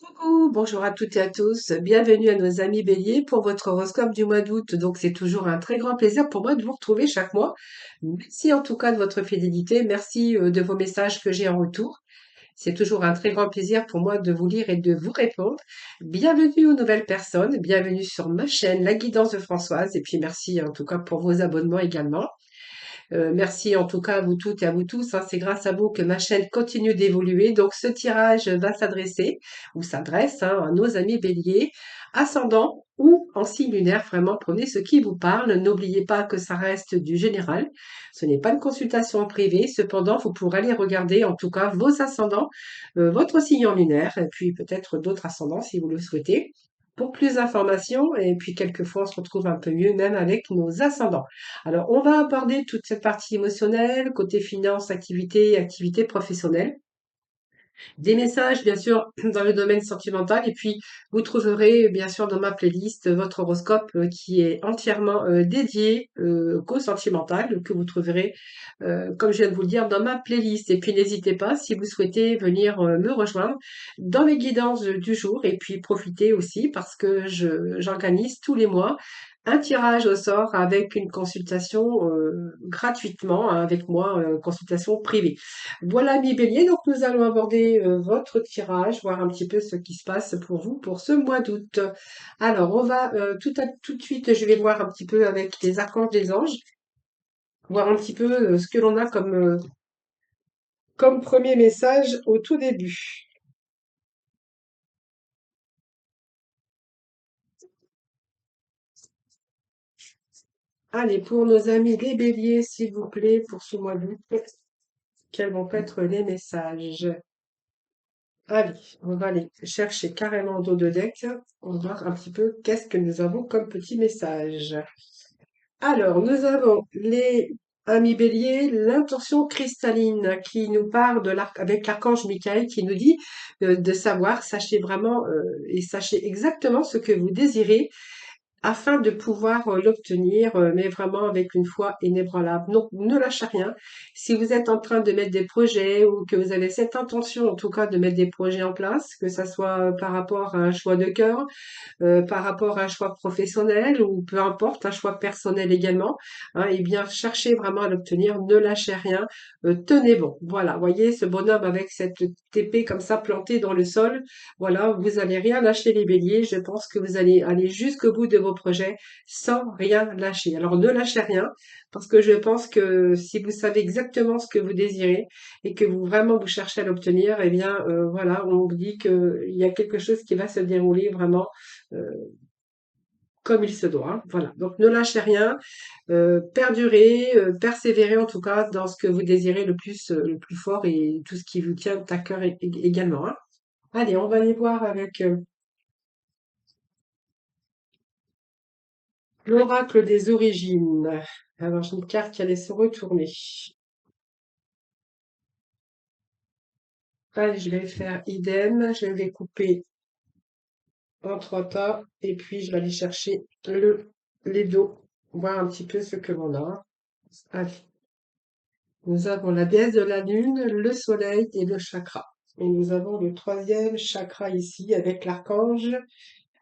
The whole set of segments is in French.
Coucou, bonjour à toutes et à tous. Bienvenue à nos amis béliers pour votre horoscope du mois d'août. Donc, c'est toujours un très grand plaisir pour moi de vous retrouver chaque mois. Merci en tout cas de votre fidélité. Merci de vos messages que j'ai en retour. C'est toujours un très grand plaisir pour moi de vous lire et de vous répondre. Bienvenue aux nouvelles personnes. Bienvenue sur ma chaîne, La Guidance de Françoise. Et puis, merci en tout cas pour vos abonnements également. Merci en tout cas à vous toutes et à vous tous, hein. C'est grâce à vous que ma chaîne continue d'évoluer. Donc ce tirage va s'adresser ou s'adresse, hein, à nos amis béliers, ascendant ou en signe lunaire. Vraiment, prenez ce qui vous parle. N'oubliez pas que ça reste du général. Ce n'est pas une consultation en privé. Cependant, vous pourrez aller regarder en tout cas vos ascendants, votre signe en lunaire et puis peut-être d'autres ascendants si vous le souhaitez. Pour plus d'informations, et puis quelquefois on se retrouve un peu mieux même avec nos ascendants. Alors, on va aborder toute cette partie émotionnelle, côté finance, activité, activité professionnelle. Des messages, bien sûr, dans le domaine sentimental. Et puis, vous trouverez, bien sûr, dans ma playlist, votre horoscope qui est entièrement dédié qu'au sentimental, que vous trouverez, comme je viens de vous le dire, dans ma playlist. Et puis, n'hésitez pas, si vous souhaitez venir me rejoindre dans les guidances du jour. Et puis, profitez aussi parce que j'organise tous les mois un tirage au sort avec une consultation gratuitement, hein, avec moi, consultation privée. Voilà, mi bélier, donc nous allons aborder votre tirage, voir un petit peu ce qui se passe pour vous pour ce mois d'août. Alors, on va tout de suite, je vais voir un petit peu avec les archanges des anges, voir un petit peu ce que l'on a comme premier message au tout début. Allez, pour nos amis les béliers, s'il vous plaît, pour ce mois d'août, quels vont être les messages? Allez, on va aller chercher carrément en dos de deck. On va voir un petit peu qu'est-ce que nous avons comme petit message. Alors, nous avons les amis béliers, l'intention cristalline qui nous parle de l'arc avec l'archange Michael qui nous dit de savoir, sachez vraiment et sachez exactement ce que vous désirez afin de pouvoir l'obtenir, mais vraiment avec une foi inébranlable. Donc, ne lâchez rien. Si vous êtes en train de mettre des projets ou que vous avez cette intention, en tout cas, de mettre des projets en place, que ça soit par rapport à un choix de cœur, par rapport à un choix professionnel ou peu importe, un choix personnel également, hein, et bien cherchez vraiment à l'obtenir, ne lâchez rien, tenez bon. Voilà, voyez ce bonhomme avec cette épée comme ça plantée dans le sol, voilà, vous allez rien lâcher les béliers, je pense que vous allez aller jusqu'au bout de vos projets sans rien lâcher. Alors ne lâchez rien, parce que je pense que si vous savez exactement ce que vous désirez et que vous vraiment vous cherchez à l'obtenir, eh bien voilà, on vous dit qu'il y a quelque chose qui va se dérouler vraiment euh, comme il se doit, hein. Voilà. Donc ne lâchez rien, perdurez, persévérez en tout cas dans ce que vous désirez le plus fort et tout ce qui vous tient à cœur également, hein. Allez, on va aller voir avec l'oracle des origines. Alors j'ai une carte qui allait se retourner. Allez, je vais faire idem, je vais couper en trois tas et puis je vais aller chercher les dos, voir un petit peu ce que l'on a. Allez. Nous avons la déesse de la lune, le soleil et le chakra. Et nous avons le troisième chakra ici avec l'archange.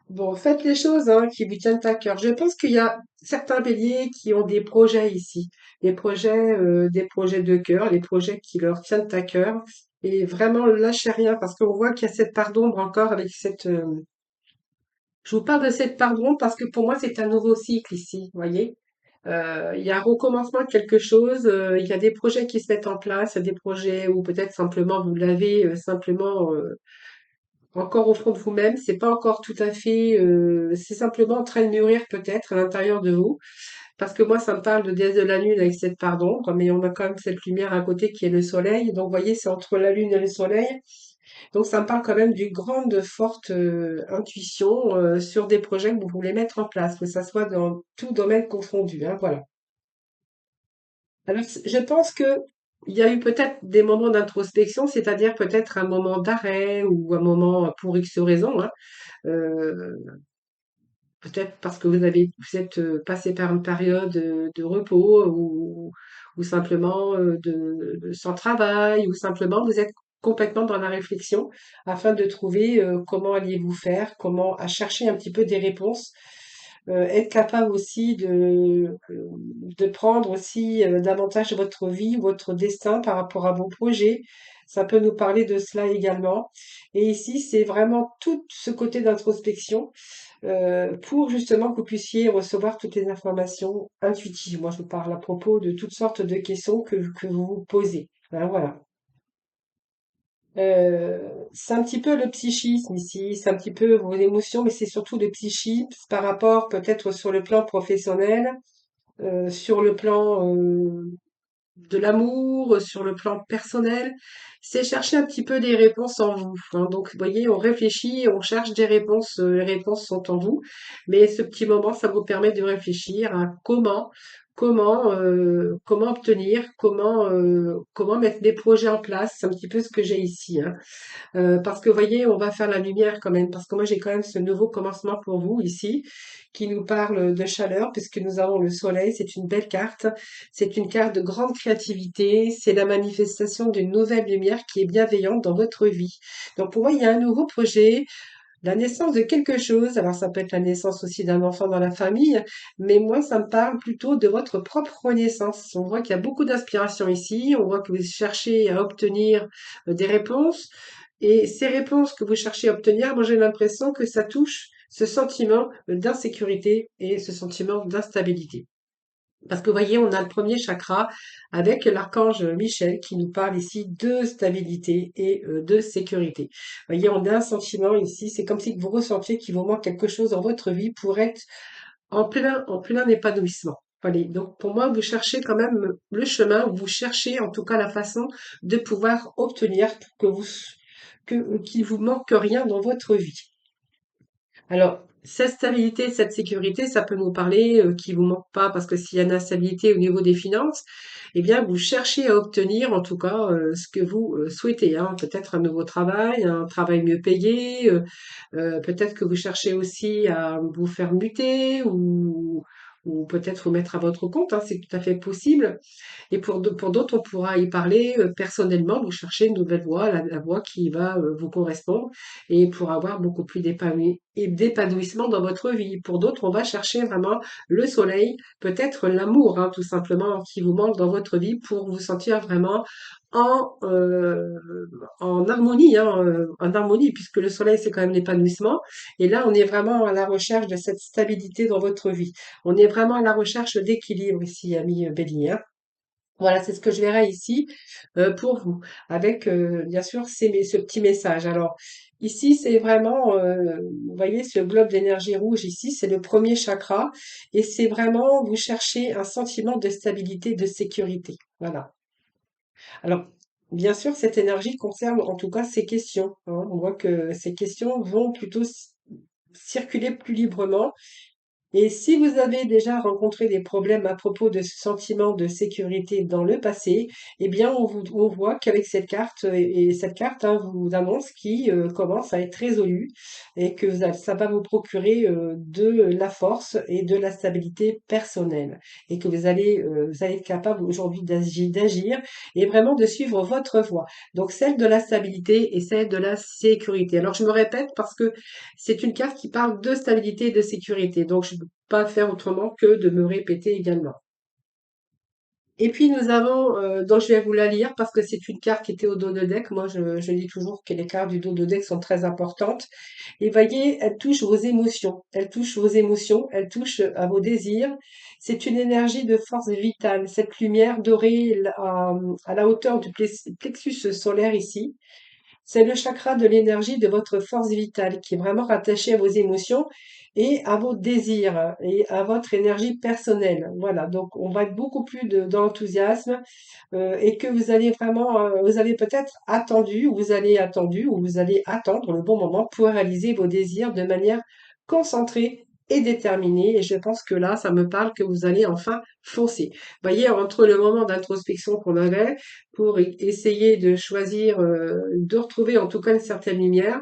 Bon, faites les choses hein, qui vous tiennent à cœur. Je pense qu'il y a certains béliers qui ont des projets ici, des projets de cœur, les projets qui leur tiennent à cœur. Et vraiment, lâchez rien parce qu'on voit qu'il y a cette part d'ombre encore avec cette. Je vous parle de cette part d'ombre parce que pour moi, c'est un nouveau cycle ici, vous voyez. Il y a un recommencement de quelque chose, il y a des projets qui se mettent en place, il y a des projets où peut-être simplement vous l'avez simplement encore au fond de vous-même, c'est pas encore tout à fait, c'est simplement en train de mûrir peut-être à l'intérieur de vous. Parce que moi, ça me parle de déesse de la lune avec cette part d'ombre, mais on a quand même cette lumière à côté qui est le soleil. Donc, vous voyez, c'est entre la lune et le soleil. Donc, ça me parle quand même d'une grande, forte intuition sur des projets que vous voulez mettre en place, que ça soit dans tout domaine confondu, hein, voilà. Alors, je pense que il y a eu peut-être des moments d'introspection, c'est-à-dire peut-être un moment d'arrêt ou un moment pour X raisons, hein, euh, peut-être parce que vous êtes passé par une période de repos ou simplement sans travail ou simplement vous êtes complètement dans la réflexion afin de trouver comment alliez-vous faire, comment à chercher un petit peu des réponses, être capable aussi de prendre aussi davantage votre vie, votre destin par rapport à vos projets. Ça peut nous parler de cela également. Et ici, c'est vraiment tout ce côté d'introspection pour justement que vous puissiez recevoir toutes les informations intuitivement. Moi, je vous parle à propos de toutes sortes de questions que vous vous posez. Hein, voilà. C'est un petit peu le psychisme ici, c'est un petit peu vos émotions, mais c'est surtout le psychisme par rapport peut-être sur le plan professionnel, sur le plan de l'amour, sur le plan personnel. C'est chercher un petit peu des réponses en vous, hein. Donc, vous voyez, on réfléchit, on cherche des réponses, les réponses sont en vous. Mais ce petit moment, ça vous permet de réfléchir à comment obtenir, comment mettre des projets en place. C'est un petit peu ce que j'ai ici, hein. Parce que vous voyez, on va faire la lumière quand même, parce que moi j'ai quand même ce nouveau commencement pour vous ici, qui nous parle de chaleur, puisque nous avons le soleil, c'est une belle carte, c'est une carte de grande créativité, c'est la manifestation d'une nouvelle lumière qui est bienveillante dans votre vie. Donc pour moi, il y a un nouveau projet, la naissance de quelque chose, alors ça peut être la naissance aussi d'un enfant dans la famille, mais moi ça me parle plutôt de votre propre renaissance. On voit qu'il y a beaucoup d'inspiration ici, on voit que vous cherchez à obtenir des réponses, et ces réponses que vous cherchez à obtenir, moi j'ai l'impression que ça touche ce sentiment d'insécurité et ce sentiment d'instabilité. Parce que vous voyez, on a le premier chakra avec l'archange Michel qui nous parle ici de stabilité et de sécurité. Vous voyez, on a un sentiment ici, c'est comme si vous ressentiez qu'il vous manque quelque chose dans votre vie pour être en plein épanouissement. Allez, donc pour moi, vous cherchez quand même le chemin, vous cherchez en tout cas la façon de pouvoir obtenir pour qu'il vous manque rien dans votre vie. Alors, cette stabilité, cette sécurité, ça peut nous parler qui vous manque pas parce que s'il y a une instabilité au niveau des finances, eh bien, vous cherchez à obtenir en tout cas ce que vous souhaitez, hein. Peut-être un nouveau travail, un travail mieux payé, peut-être que vous cherchez aussi à vous faire muter ou peut-être vous mettre à votre compte, hein, c'est tout à fait possible. Et pour d'autres, on pourra y parler personnellement, vous cherchez une nouvelle voie, la voie qui va vous correspondre et pour avoir beaucoup plus d'épanouissement dans votre vie. Pour d'autres, on va chercher vraiment le soleil, peut-être l'amour, hein, tout simplement, qui vous manque dans votre vie pour vous sentir vraiment en, euh, en harmonie, hein, en harmonie, puisque le soleil, c'est quand même l'épanouissement. Et là, on est vraiment à la recherche de cette stabilité dans votre vie. On est vraiment à la recherche d'équilibre ici, ami Bélier, hein. Voilà, c'est ce que je verrai ici pour vous, avec bien sûr ce petit message. Alors ici, c'est vraiment, vous voyez, ce globe d'énergie rouge ici, c'est le premier chakra, et c'est vraiment vous cherchez un sentiment de stabilité, de sécurité. Voilà. Alors bien sûr, cette énergie concerne en tout cas ces questions, hein. On voit que ces questions vont plutôt circuler plus librement et si vous avez déjà rencontré des problèmes à propos de ce sentiment de sécurité dans le passé, eh bien, on voit qu'avec cette carte, et cette carte hein, vous annonce qui commence à être résolue et que ça va vous procurer de la force et de la stabilité personnelle et que vous allez être capable aujourd'hui d'agir et vraiment de suivre votre voie. Donc, celle de la stabilité et celle de la sécurité. Alors, je me répète parce que c'est une carte qui parle de stabilité et de sécurité. Donc, je ne peux pas faire autrement que de me répéter également. Et puis, nous avons, donc je vais vous la lire parce que c'est une carte qui était au dos de deck. Moi, je dis toujours que les cartes du dos de deck sont très importantes. Et voyez, elle touche vos émotions. Elle touche vos émotions. Elle touche à vos désirs. C'est une énergie de force vitale. Cette lumière dorée à la hauteur du plexus solaire ici. C'est le chakra de l'énergie de votre force vitale qui est vraiment rattaché à vos émotions et à vos désirs et à votre énergie personnelle. Voilà, donc on va être beaucoup plus dans l'enthousiasme et que vous allez vraiment, vous avez peut-être attendu ou vous allez attendre le bon moment pour réaliser vos désirs de manière concentrée et déterminée. Et je pense que là, ça me parle que vous allez enfin foncer. Vous voyez, entre le moment d'introspection qu'on avait pour essayer de choisir, de retrouver en tout cas une certaine lumière,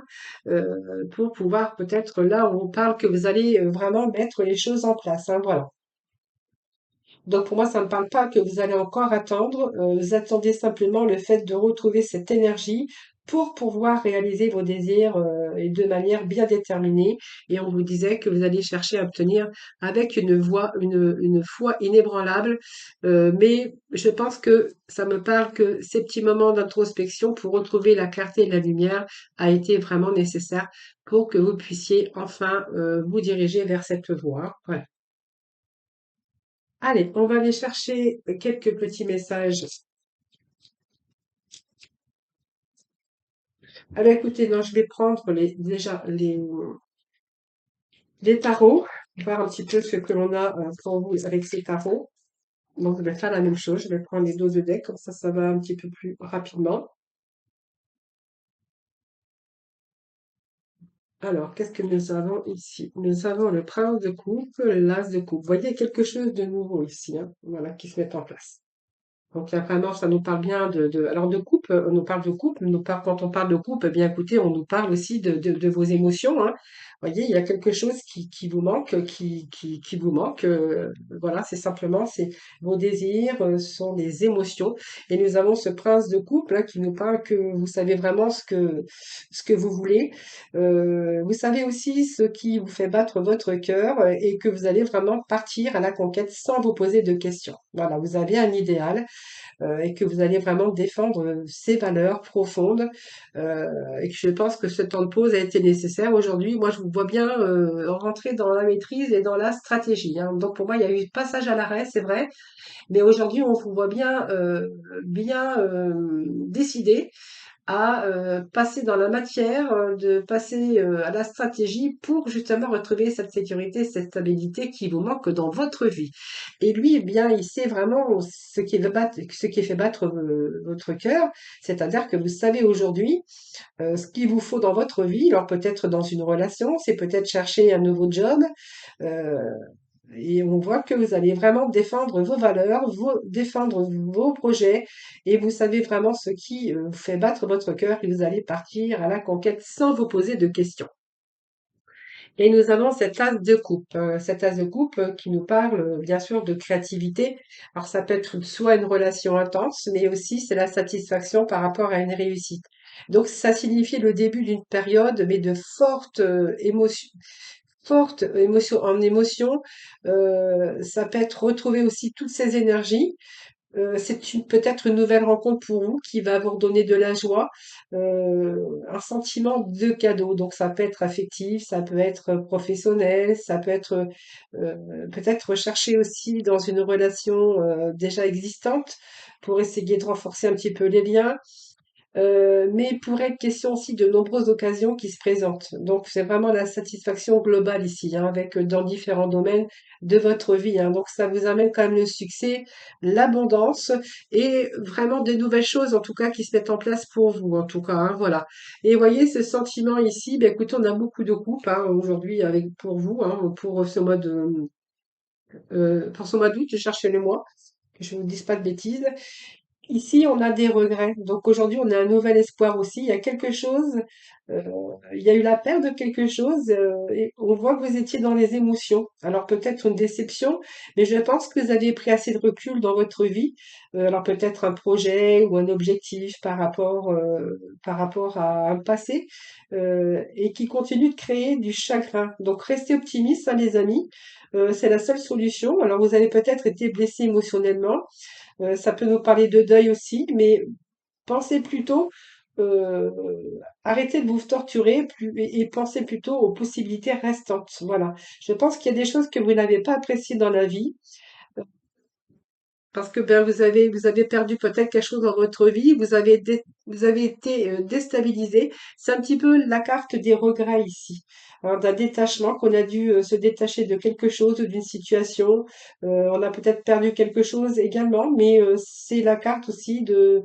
pour pouvoir peut-être là où on parle que vous allez vraiment mettre les choses en place, hein, voilà. Donc pour moi, ça ne me parle pas que vous allez encore attendre. Vous attendez simplement le fait de retrouver cette énergie pour pouvoir réaliser vos désirs et de manière bien déterminée. Et on vous disait que vous alliez chercher à obtenir avec une foi inébranlable. Mais je pense que ça me parle que ces petits moments d'introspection pour retrouver la clarté et la lumière a été vraiment nécessaire pour que vous puissiez enfin vous diriger vers cette voie. Voilà. Allez, on va aller chercher quelques petits messages. Alors écoutez, non, je vais prendre déjà les tarots, voir un petit peu ce que l'on a pour vous avec ces tarots. Donc je vais faire la même chose, je vais prendre les dos de deck, comme ça va un petit peu plus rapidement. Alors, qu'est-ce que nous avons ici? Nous avons le prince de coupe, l'as de coupe. Vous voyez quelque chose de nouveau ici, hein, voilà, qui se met en place. Donc, il y a vraiment, ça nous parle bien alors de couple, on nous parle de couple, quand on parle de couple, eh bien écoutez, on nous parle aussi de vos émotions, hein. Vous voyez, il y a quelque chose qui vous manque, qui vous manque. Voilà, c'est simplement, c'est vos désirs, sont des émotions. Et nous avons ce prince de couple, hein, qui nous parle que vous savez vraiment ce que vous voulez. Vous savez aussi ce qui vous fait battre votre cœur et que vous allez vraiment partir à la conquête sans vous poser de questions. Voilà, vous avez un idéal et que vous allez vraiment défendre ces valeurs profondes et que je pense que ce temps de pause a été nécessaire. Aujourd'hui, moi, je vous vois bien rentrer dans la maîtrise et dans la stratégie, hein. Donc, pour moi, il y a eu passage à l'arrêt, c'est vrai, mais aujourd'hui, on vous voit bien décidé à passer dans la matière, de passer à la stratégie pour justement retrouver cette sécurité, cette stabilité qui vous manque dans votre vie. Et lui, eh bien, il sait vraiment ce qui fait battre votre cœur, c'est-à-dire que vous savez aujourd'hui ce qu'il vous faut dans votre vie. Alors peut-être dans une relation, c'est peut-être chercher un nouveau job, euh, et on voit que vous allez vraiment défendre vos valeurs, défendre vos projets, et vous savez vraiment ce qui vous fait battre votre cœur, et vous allez partir à la conquête sans vous poser de questions. Et nous avons cet as de coupe, cet as de coupe qui nous parle bien sûr de créativité. Alors ça peut être soit une relation intense, mais aussi c'est la satisfaction par rapport à une réussite. Donc ça signifie le début d'une période, mais de forte émotion en émotion. Ça peut être retrouver aussi toutes ces énergies. C'est peut-être une nouvelle rencontre pour vous qui va vous redonner de la joie, un sentiment de cadeau. Donc ça peut être affectif, ça peut être professionnel, ça peut être peut-être recherché aussi dans une relation déjà existante pour essayer de renforcer un petit peu les liens. Mais il pourrait être question aussi de nombreuses occasions qui se présentent. Donc, c'est vraiment la satisfaction globale ici, hein, avec dans différents domaines de votre vie, hein. Donc, ça vous amène quand même le succès, l'abondance et vraiment des nouvelles choses, en tout cas, qui se mettent en place pour vous, en tout cas, hein, voilà. Et vous voyez, ce sentiment ici, ben, écoutez, on a beaucoup de couples hein, aujourd'hui avec pour vous, hein, pour ce mois d'août, je cherchais le mois, que je ne vous dise pas de bêtises. Ici, on a des regrets. Donc aujourd'hui, on a un nouvel espoir aussi. Il y a quelque chose, euh, il y a eu la perte de quelque chose et on voit que vous étiez dans les émotions. Alors peut-être une déception, mais je pense que vous avez pris assez de recul dans votre vie. Alors peut-être un projet ou un objectif par rapport à un passé et qui continue de créer du chagrin. Donc restez optimistes, hein, les amis. C'est la seule solution. Alors vous avez peut-être été blessé émotionnellement. Ça peut nous parler de deuil aussi, mais pensez plutôt, euh, arrêtez de vous torturer et pensez plutôt aux possibilités restantes. Voilà. Je pense qu'il y a des choses que vous n'avez pas appréciées dans la vie parce que ben, vous avez perdu peut-être quelque chose dans votre vie, vous avez été déstabilisé. C'est un petit peu la carte des regrets ici, hein, d'un détachement qu'on a dû se détacher de quelque chose ou d'une situation. On a peut-être perdu quelque chose également, mais c'est la carte aussi de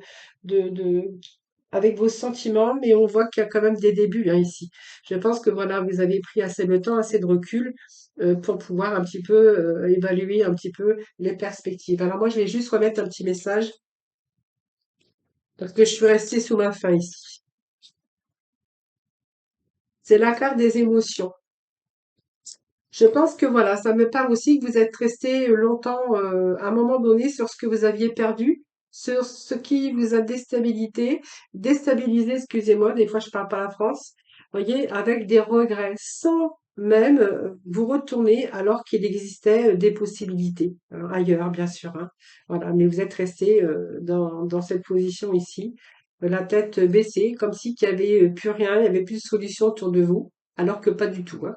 avec vos sentiments, mais on voit qu'il y a quand même des débuts hein, ici. Je pense que voilà, vous avez pris assez de temps, assez de recul pour pouvoir un petit peu évaluer un petit peu les perspectives. Alors moi, je vais juste remettre un petit message parce que je suis restée sous ma faim ici. C'est la carte des émotions. Je pense que voilà, ça me parle aussi que vous êtes resté longtemps, à un moment donné, sur ce que vous aviez perdu, sur ce qui vous a déstabilisé, excusez-moi, des fois je parle pas la France, voyez, avec des regrets, sans même vous retourner alors qu'il existait des possibilités, ailleurs, bien sûr, hein. Voilà, mais vous êtes resté dans cette position ici, la tête baissée, comme si qu'il y avait plus rien, il y avait plus de solution autour de vous, alors que pas du tout, hein.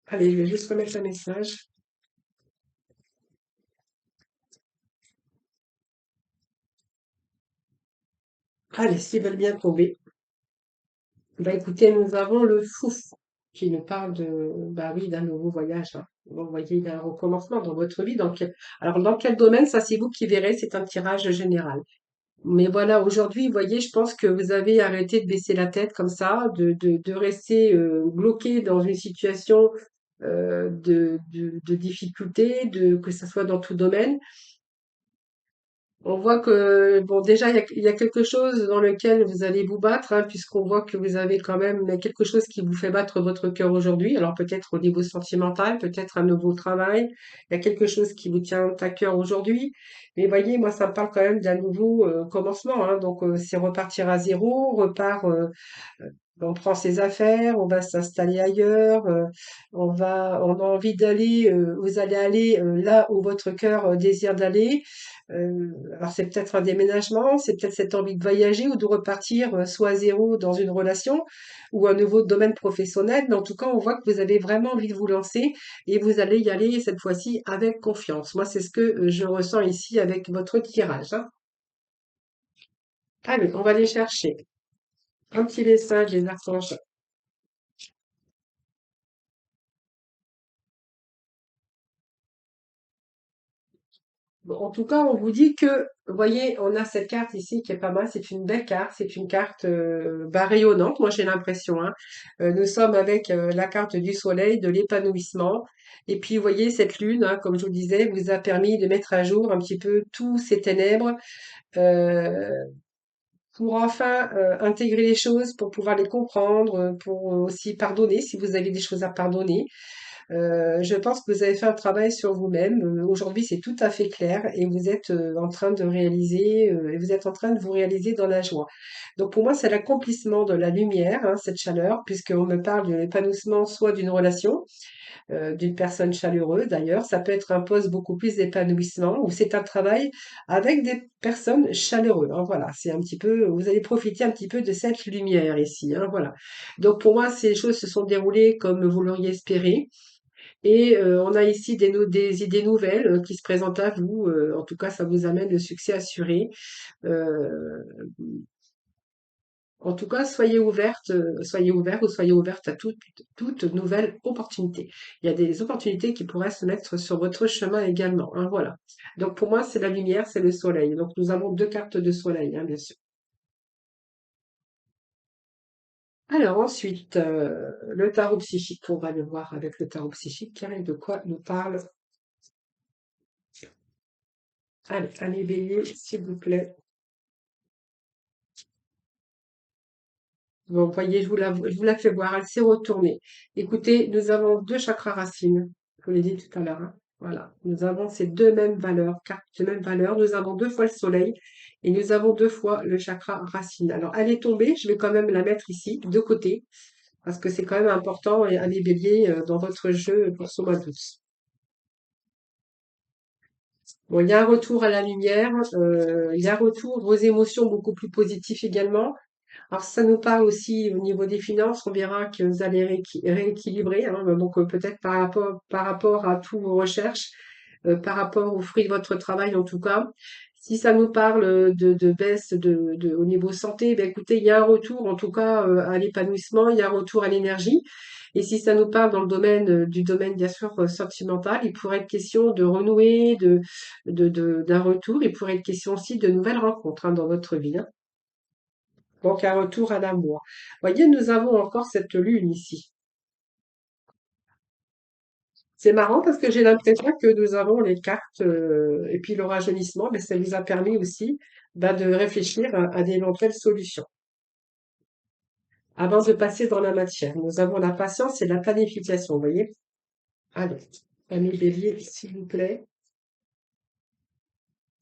Allez, je vais juste remettre un message. Allez, s'ils veulent bien tomber. Bah écoutez, nous avons le fouf qui nous parle de, bah oui, d'un nouveau voyage, hein. Vous voyez, il y a un recommencement dans votre vie. Alors, dans quel domaine, ça c'est vous qui verrez, c'est un tirage général. Mais voilà, aujourd'hui, vous voyez, je pense que vous avez arrêté de baisser la tête comme ça, de rester bloqué dans une situation de difficulté, que ce soit dans tout domaine. On voit que, bon, déjà, il y a quelque chose dans lequel vous allez vous battre, hein, puisqu'on voit que vous avez quand même quelque chose qui vous fait battre votre cœur aujourd'hui. Alors peut-être au niveau sentimental, peut-être un nouveau travail. Il y a quelque chose qui vous tient à cœur aujourd'hui. Mais voyez, moi, ça me parle quand même d'un nouveau commencement, hein. Donc c'est repartir à zéro, on repart. On prend ses affaires, on va s'installer ailleurs, on a envie d'aller, vous allez aller là où votre cœur désire d'aller. Alors c'est peut-être un déménagement, c'est peut-être cette envie de voyager ou de repartir soit à zéro dans une relation ou un nouveau domaine professionnel. Mais en tout cas, on voit que vous avez vraiment envie de vous lancer et vous allez y aller cette fois-ci avec confiance. Moi, c'est ce que je ressens ici avec votre tirage, hein. Allez, on va aller chercher un petit message des archanges. Bon, en tout cas, on vous dit que, vous voyez, on a cette carte ici qui est pas mal. C'est une belle carte. C'est une carte bah, rayonnante. Moi, j'ai l'impression, hein. Nous sommes avec la carte du soleil, de l'épanouissement. Et puis, vous voyez, cette lune, hein, comme je vous disais, vous a permis de mettre à jour un petit peu tous ces ténèbres euh, pour enfin intégrer les choses, pour pouvoir les comprendre, pour aussi pardonner si vous avez des choses à pardonner. Je pense que vous avez fait un travail sur vous-même. Aujourd'hui, c'est tout à fait clair et vous êtes en train de réaliser, et vous êtes en train de vous réaliser dans la joie. Donc pour moi, c'est l'accomplissement de la lumière, hein, cette chaleur, puisqu'on me parle de l'épanouissement soit d'une relation, d'une personne chaleureuse d'ailleurs. Ça peut être un poste beaucoup plus d'épanouissement ou c'est un travail avec des personnes chaleureuses, hein, voilà, c'est un petit peu, vous allez profiter un petit peu de cette lumière ici, hein, voilà. Donc pour moi, ces choses se sont déroulées comme vous l'auriez espéré. Et on a ici des idées nouvelles qui se présentent à vous. En tout cas, ça vous amène le succès assuré. Euh, En tout cas, soyez ouvert ou soyez ouverte à toute nouvelle opportunité. Il y a des opportunités qui pourraient se mettre sur votre chemin également, hein, voilà. Donc pour moi, c'est la lumière, c'est le soleil. Donc nous avons deux cartes de soleil, hein, bien sûr. Alors ensuite, le tarot psychique, on va le voir avec le tarot psychique. Quel de quoi nous parle? Allez, bélier, s'il vous plaît. Bon, voyez, je vous la fais voir, elle s'est retournée. Écoutez, nous avons deux chakras racines, je vous l'ai dit tout à l'heure, hein. Voilà, nous avons ces deux mêmes valeurs, cartes de mêmes valeurs. Nous avons deux fois le soleil et nous avons deux fois le chakra racine. Alors, elle est tombée, je vais quand même la mettre ici, de côté, parce que c'est quand même important, et les béliers, dans votre jeu pour ce mois d'août. Bon, il y a un retour à la lumière, il y a un retour, vos émotions beaucoup plus positives également. Alors, ça nous parle aussi au niveau des finances. On verra que vous allez rééquilibrer, hein, donc peut-être par rapport à tous vos recherches, par rapport aux fruits de votre travail en tout cas. Si ça nous parle de baisse au niveau santé, ben écoutez, il y a un retour en tout cas à l'épanouissement, il y a un retour à l'énergie. Et si ça nous parle dans le domaine du domaine bien sûr sentimental, il pourrait être question de renouer, d'un retour. Il pourrait être question aussi de nouvelles rencontres hein, dans votre vie, hein. Donc un retour à l'amour. Voyez, nous avons encore cette lune ici. C'est marrant parce que j'ai l'impression que nous avons les cartes et puis le rajeunissement, ben, ça nous a permis aussi ben, de réfléchir à d'éventuelles solutions. Avant de passer dans la matière, nous avons la patience et la planification, vous voyez? Allez, ami Bélier, s'il vous plaît.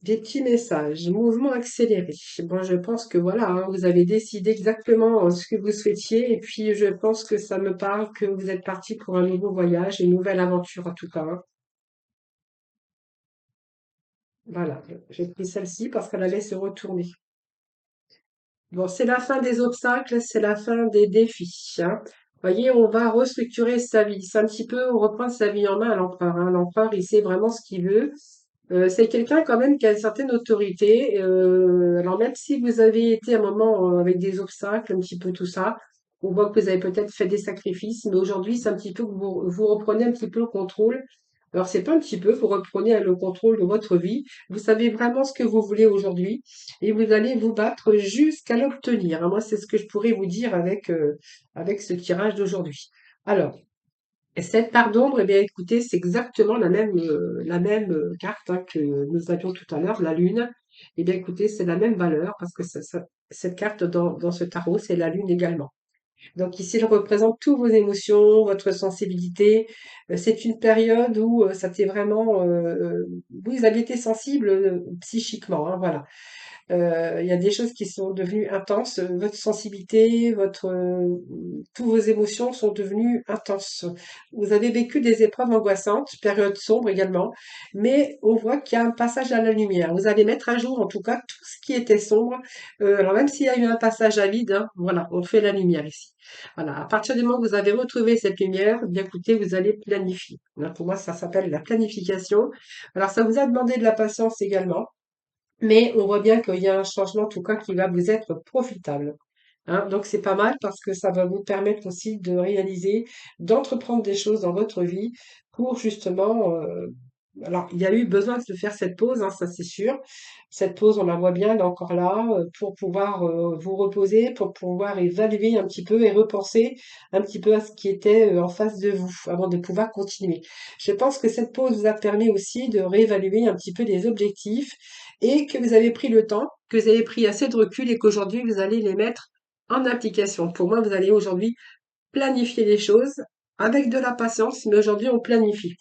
Des petits messages, mouvement accéléré. Bon, je pense que voilà, hein, vous avez décidé exactement ce que vous souhaitiez et puis je pense que ça me parle que vous êtes parti pour un nouveau voyage, une nouvelle aventure en tout cas, hein. Voilà, j'ai pris celle-ci parce qu'elle allait se retourner. Bon, c'est la fin des obstacles, c'est la fin des défis, hein. Voyez, on va restructurer sa vie. C'est un petit peu, on reprend sa vie en main à l'empereur, hein. L'empereur, il sait vraiment ce qu'il veut. C'est quelqu'un quand même qui a une certaine autorité. Alors même si vous avez été à un moment avec des obstacles, un petit peu tout ça, on voit que vous avez peut-être fait des sacrifices, mais aujourd'hui, c'est un petit peu que vous reprenez un petit peu le contrôle. Alors c'est pas un petit peu, vous reprenez le contrôle de votre vie. Vous savez vraiment ce que vous voulez aujourd'hui et vous allez vous battre jusqu'à l'obtenir, hein. Moi, c'est ce que je pourrais vous dire avec ce tirage d'aujourd'hui. Alors, et cette part d'ombre, eh bien, écoutez, c'est exactement la même carte hein, que nous avions tout à l'heure, la Lune. Eh bien, écoutez, c'est la même valeur parce que cette carte dans ce tarot, c'est la Lune également. Donc ici, elle représente toutes vos émotions, votre sensibilité. C'est une période où ça t'est vraiment... vous avez été sensible psychiquement, hein, voilà. Il y a des choses qui sont devenues intenses. Votre sensibilité, tous vos émotions sont devenues intenses. Vous avez vécu des épreuves angoissantes, période sombre également, mais on voit qu'il y a un passage à la lumière. Vous allez mettre à jour, en tout cas, tout ce qui était sombre. Alors même s'il y a eu un passage à vide, hein, voilà, on fait la lumière ici. Voilà, à partir du moment où vous avez retrouvé cette lumière, eh bien écoutez, vous allez planifier. Là, pour moi, ça s'appelle la planification. Alors, ça vous a demandé de la patience également. Mais on voit bien qu'il y a un changement, en tout cas, qui va vous être profitable, hein. Donc c'est pas mal parce que ça va vous permettre aussi de réaliser, d'entreprendre des choses dans votre vie pour justement, alors il y a eu besoin de faire cette pause, hein, ça c'est sûr. Cette pause, on la voit bien, elle est encore là, pour pouvoir vous reposer, pour pouvoir évaluer un petit peu et repenser un petit peu à ce qui était en face de vous avant de pouvoir continuer. Je pense que cette pause vous a permis aussi de réévaluer un petit peu les objectifs et que vous avez pris le temps, que vous avez pris assez de recul et qu'aujourd'hui vous allez les mettre en application. Pour moi, vous allez aujourd'hui planifier les choses avec de la patience, mais aujourd'hui on planifie.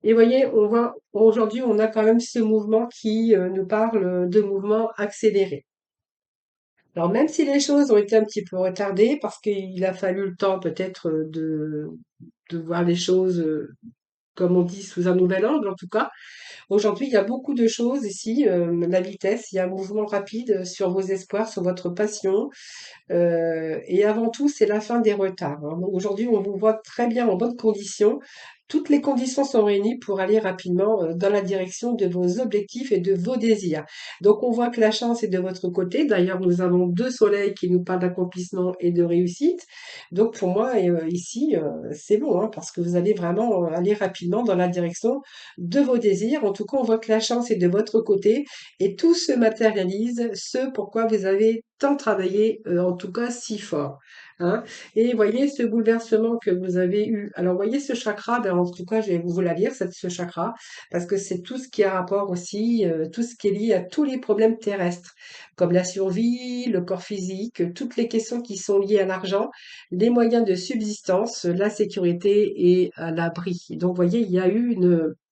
Et voyez, on voit aujourd'hui on a quand même ce mouvement qui nous parle de mouvement accéléré. Alors même si les choses ont été un petit peu retardées, parce qu'il a fallu le temps peut-être de voir les choses, comme on dit, sous un nouvel angle en tout cas, aujourd'hui, il y a beaucoup de choses ici, la vitesse, il y a un mouvement rapide sur vos espoirs, sur votre passion, et avant tout, c'est la fin des retards, hein. Donc aujourd'hui, on vous voit très bien en bonnes conditions. Toutes les conditions sont réunies pour aller rapidement dans la direction de vos objectifs et de vos désirs. Donc on voit que la chance est de votre côté. D'ailleurs, nous avons deux soleils qui nous parlent d'accomplissement et de réussite. Donc pour moi, ici, c'est bon, hein, parce que vous allez vraiment aller rapidement dans la direction de vos désirs. En tout cas, on voit que la chance est de votre côté et tout se matérialise, ce pourquoi vous avez tant travaillé, en tout cas si fort, hein. Et voyez ce bouleversement que vous avez eu. Alors voyez ce chakra, ben, en tout cas je vais vous la lire, ce chakra, parce que c'est tout ce qui a rapport aussi, tout ce qui est lié à tous les problèmes terrestres, comme la survie, le corps physique, toutes les questions qui sont liées à l'argent, les moyens de subsistance, la sécurité et l'abri. Donc voyez, il y a eu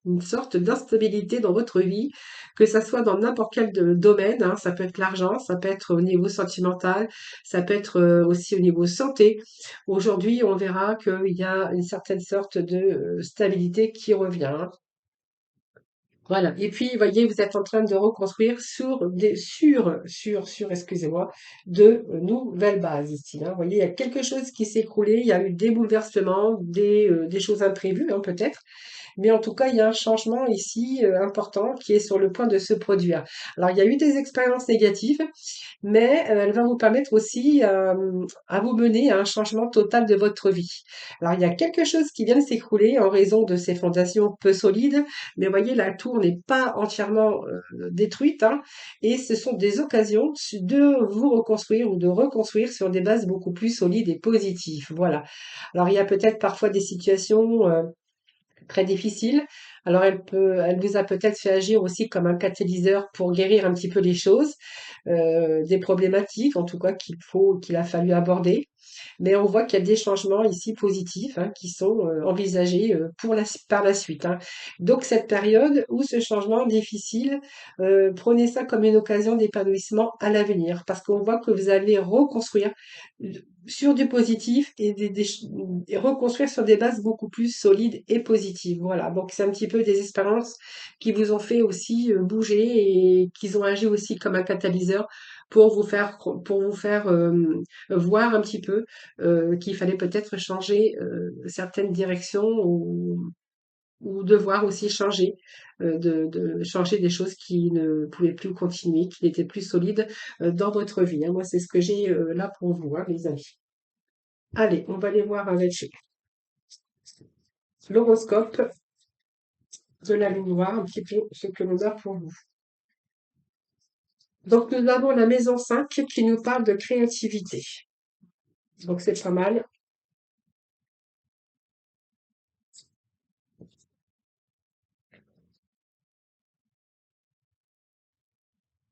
une sorte d'instabilité dans votre vie, que ça soit dans n'importe quel domaine, hein, ça peut être l'argent, ça peut être au niveau sentimental, ça peut être aussi au niveau santé. Aujourd'hui, on verra qu'il y a une certaine sorte de stabilité qui revient, hein. Voilà. Et puis, voyez, vous êtes en train de reconstruire excusez-moi, de nouvelles bases ici, hein. Vous voyez, il y a quelque chose qui s'est écroulé, il y a eu des bouleversements, des choses imprévues, hein, peut-être. Mais en tout cas, il y a un changement ici important qui est sur le point de se produire. Alors, il y a eu des expériences négatives, mais elle va vous permettre aussi à vous mener à un changement total de votre vie. Alors, il y a quelque chose qui vient de s'écrouler en raison de ces fondations peu solides, mais vous voyez, la tour n'est pas entièrement détruite, hein, et ce sont des occasions de vous reconstruire ou de reconstruire sur des bases beaucoup plus solides et positives. Voilà. Alors, il y a peut-être parfois des situations très difficile. Alors elle vous a peut-être fait agir aussi comme un catalyseur pour guérir un petit peu les choses, des problématiques en tout cas qu'il a fallu aborder. Mais on voit qu'il y a des changements ici positifs hein, qui sont envisagés par la suite. Hein. Donc cette période ou ce changement difficile, prenez ça comme une occasion d'épanouissement à l'avenir, parce qu'on voit que vous allez reconstruire sur du positif et reconstruire sur des bases beaucoup plus solides et positives. Voilà, donc c'est un petit peu des expériences qui vous ont fait aussi bouger et qui ont agi aussi comme un catalyseur pour vous faire voir un petit peu qu'il fallait peut-être changer certaines directions ou devoir aussi changer, de changer des choses qui ne pouvaient plus continuer, qui n'étaient plus solides dans votre vie. Hein. Moi, c'est ce que j'ai là pour vous, hein, les amis. Allez, on va aller voir avec l'horoscope de la lune noire, un petit peu ce que l'on a pour vous. Donc, nous avons la maison 5 qui nous parle de créativité. Donc, c'est pas mal.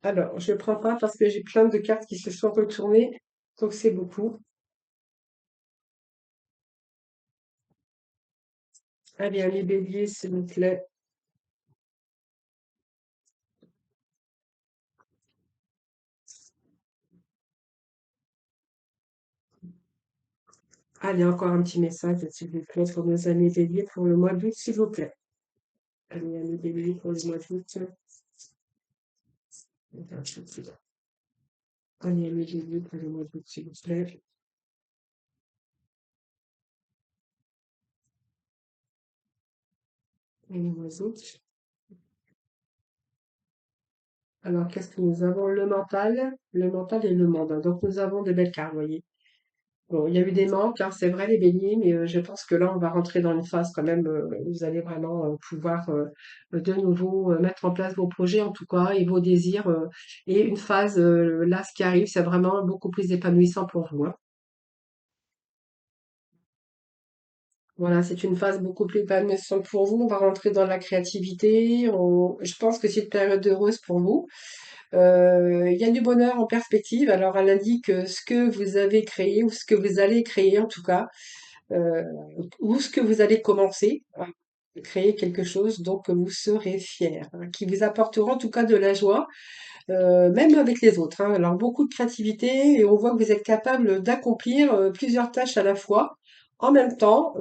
Alors, je prends pas parce que j'ai plein de cartes qui se sont retournées, donc c'est beaucoup. Allez, un bélier, s'il vous plaît. Allez, encore un petit message, s'il vous plaît, pour nos amis béliers pour le mois d'août, s'il vous plaît. Allez, amis béliers pour le mois d'août. Allez, amis béliers pour le mois d'août, s'il vous plaît. Et le mois d'août. Alors, qu'est-ce que nous avons? Le mental et le monde. Hein. Donc, nous avons de belles cartes, vous voyez. Bon, il y a eu des manques, hein, c'est vrai, les béliers, mais je pense que là, on va rentrer dans une phase quand même où vous allez vraiment pouvoir de nouveau mettre en place vos projets, en tout cas, et vos désirs. Et une phase, là, ce qui arrive, c'est vraiment beaucoup plus épanouissant pour vous. Hein. Voilà, c'est une phase beaucoup plus épanouissante pour vous. On va rentrer dans la créativité. Je pense que c'est une période heureuse pour vous. Il y a du bonheur en perspective. Alors, elle indique ce que vous avez créé ou ce que vous allez créer, en tout cas. euh, ou ce que vous allez commencer à créer quelque chose dont que vous serez fier, hein, qui vous apportera en tout cas de la joie, même avec les autres. Hein. Alors beaucoup de créativité et on voit que vous êtes capable d'accomplir plusieurs tâches à la fois en même temps.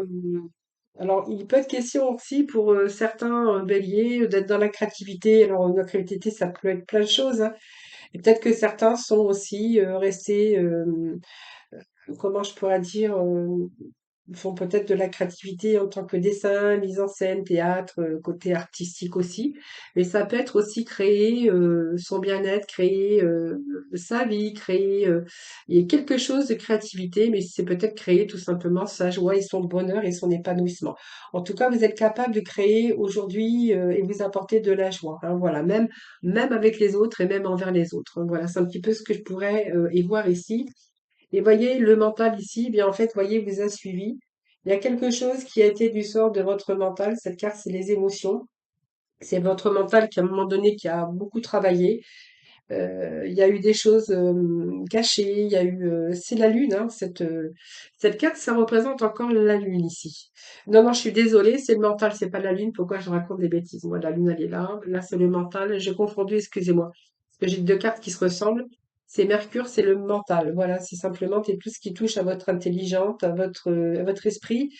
Alors, il peut être question aussi pour certains béliers d'être dans la créativité. Alors, la créativité, ça peut être plein de choses. Hein. Et peut-être que certains sont aussi restés comment je pourrais dire, font peut-être de la créativité en tant que dessin, mise en scène, théâtre, côté artistique aussi. Mais ça peut être aussi créer son bien-être, créer sa vie, créer il y a quelque chose de créativité, mais c'est peut-être créer tout simplement sa joie et son bonheur et son épanouissement. En tout cas, vous êtes capable de créer aujourd'hui et vous apporter de la joie. Hein, voilà, même avec les autres et même envers les autres. Hein. Voilà, c'est un petit peu ce que je pourrais y voir ici. Et voyez, le mental ici, eh bien en fait, voyez, vous a suivi. Il y a quelque chose qui a été du sort de votre mental. Cette carte, c'est les émotions. C'est votre mental qui, à un moment donné, qui a beaucoup travaillé. Il y a eu des choses cachées. Il y a eu, c'est la lune. Hein, cette carte, ça représente encore la lune ici. Non, non, je suis désolée, c'est le mental, c'est pas la lune. Pourquoi je raconte des bêtises? Moi, la lune, elle est là. Là, c'est le mental. J'ai confondu, excusez-moi. Parce que j'ai deux cartes qui se ressemblent. C'est Mercure, c'est le mental. Voilà, c'est simplement c'est tout ce qui touche à votre intelligence, à votre esprit,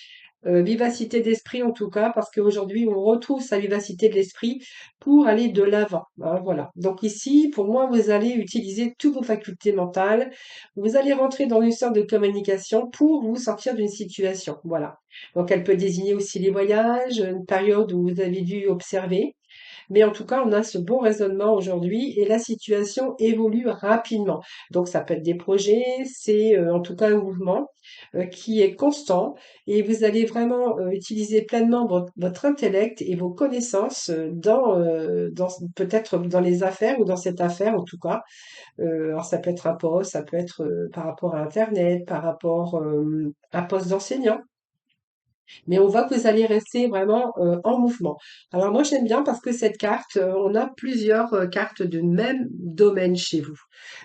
vivacité d'esprit en tout cas, parce qu'aujourd'hui, on retrouve sa vivacité de l'esprit pour aller de l'avant. Hein, voilà. Donc ici, pour moi, vous allez utiliser toutes vos facultés mentales. Vous allez rentrer dans une sorte de communication pour vous sortir d'une situation. Voilà. Donc elle peut désigner aussi les voyages, une période où vous avez dû observer. Mais en tout cas, on a ce bon raisonnement aujourd'hui et la situation évolue rapidement. Donc, ça peut être des projets, c'est en tout cas un mouvement qui est constant et vous allez vraiment utiliser pleinement votre intellect et vos connaissances dans peut-être dans les affaires ou dans cette affaire en tout cas. Alors, ça peut être un poste, ça peut être par rapport à Internet, par rapport à un poste d'enseignant. Mais on voit que vous allez rester vraiment en mouvement. Alors moi j'aime bien parce que cette carte, on a plusieurs cartes de même domaine chez vous.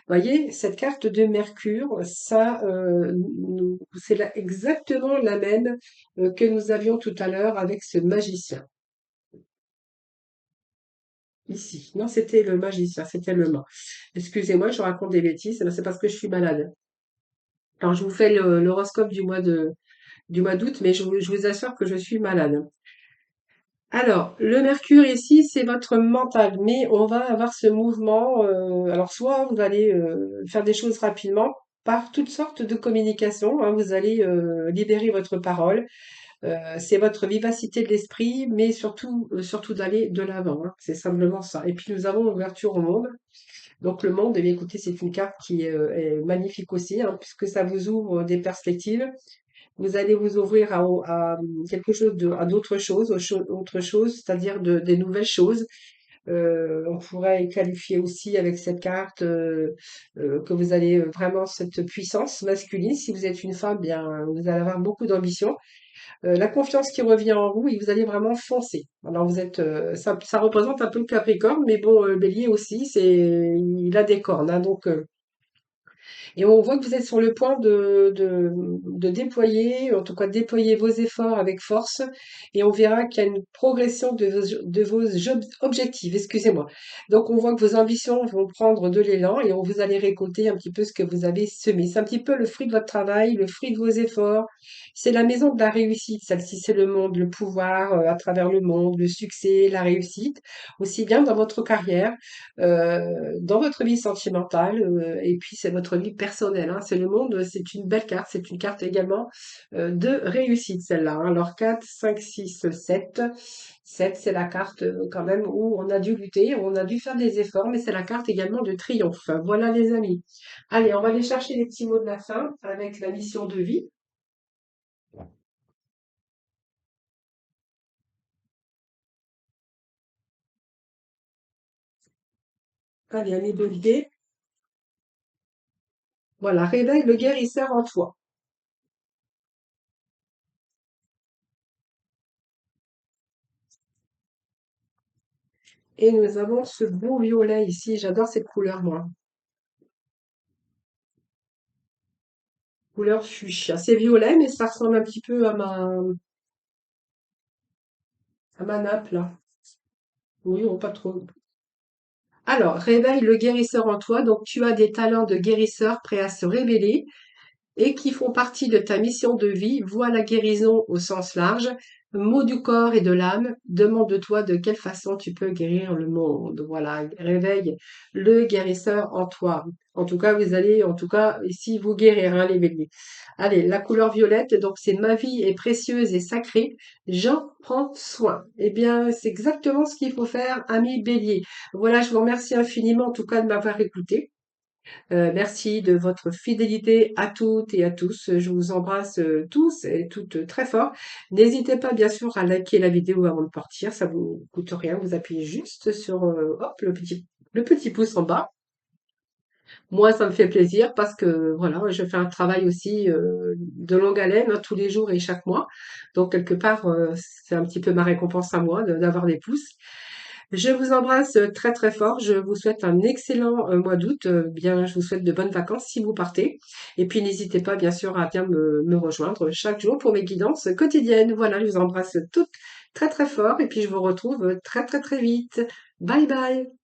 Voyez, cette carte de Mercure, ça, c'est exactement la même que nous avions tout à l'heure avec ce magicien. Ici. Non, c'était le magicien, c'était le mât. Excusez-moi, je raconte des bêtises, mais c'est parce que je suis malade. Alors, je vous fais l'horoscope du mois d'août, mais je vous assure que je suis malade. Alors, le Mercure ici, c'est votre mental, mais on va avoir ce mouvement. Alors, soit vous allez faire des choses rapidement par toutes sortes de communications, hein, vous allez libérer votre parole. C'est votre vivacité de l'esprit, mais surtout d'aller de l'avant, hein. C'est simplement ça. Et puis, nous avons l'ouverture au monde. Donc, le monde, eh bien, écoutez, c'est une carte qui est magnifique aussi, hein, puisque ça vous ouvre des perspectives. Vous allez vous ouvrir à quelque chose à d'autres choses, autre chose, c'est-à-dire des nouvelles choses. On pourrait qualifier aussi avec cette carte que vous allez vraiment cette puissance masculine. Si vous êtes une femme, bien vous allez avoir beaucoup d'ambition. La confiance qui revient en vous et vous allez vraiment foncer. Alors vous êtes, ça représente un peu le Capricorne, mais bon, le Bélier aussi, il a des cornes, hein, donc. Et on voit que vous êtes sur le point de déployer, en tout cas déployer vos efforts avec force, et on verra qu'il y a une progression de vos objectifs, excusez-moi. Donc on voit que vos ambitions vont prendre de l'élan et on vous allez récolter un petit peu ce que vous avez semé. C'est un petit peu le fruit de votre travail, le fruit de vos efforts. C'est la maison de la réussite, celle-ci, c'est le monde, le pouvoir à travers le monde, le succès, la réussite, aussi bien dans votre carrière dans votre vie sentimentale, et puis c'est votre vie personnelle, hein. C'est le monde, c'est une belle carte, c'est une carte également de réussite celle-là, hein. Alors 4, 5, 6, 7. 7, c'est la carte quand même où on a dû lutter, on a dû faire des efforts, mais c'est la carte également de triomphe. Voilà les amis. Allez, on va aller chercher les petits mots de la fin avec la mission de vie. Allez, ami Bolivier. Voilà, réveille le guérisseur en toi. Et nous avons ce beau violet ici, j'adore cette couleur moi. Couleur fuchsia. C'est violet, mais ça ressemble un petit peu à ma nappe, là. Oui, ou pas trop. Alors, réveille le guérisseur en toi. Donc, tu as des talents de guérisseur prêts à se révéler et qui font partie de ta mission de vie. Vois la guérison au sens large. Mot du corps et de l'âme. Demande-toi de quelle façon tu peux guérir le monde. Voilà, réveille le guérisseur en toi. En tout cas, vous allez, en tout cas, ici, vous guérir, hein, les béliers. Allez, la couleur violette, donc c'est ma vie est précieuse et sacrée. J'en prends soin. Eh bien, c'est exactement ce qu'il faut faire, ami bélier. Voilà, je vous remercie infiniment, en tout cas, de m'avoir écouté. Merci de votre fidélité à toutes et à tous. Je vous embrasse tous et toutes très fort. N'hésitez pas bien sûr à liker la vidéo avant de partir, ça vous coûte rien. Vous appuyez juste sur hop, le petit pouce en bas. Moi, ça me fait plaisir parce que voilà, je fais un travail aussi de longue haleine, hein, tous les jours et chaque mois. Donc quelque part, c'est un petit peu ma récompense à moi d'avoir des pouces. Je vous embrasse très très fort. Je vous souhaite un excellent mois d'août. Bien, je vous souhaite de bonnes vacances si vous partez. Et puis n'hésitez pas bien sûr à bien me rejoindre chaque jour pour mes guidances quotidiennes. Voilà, je vous embrasse toutes très très fort et puis je vous retrouve très très très vite. Bye bye.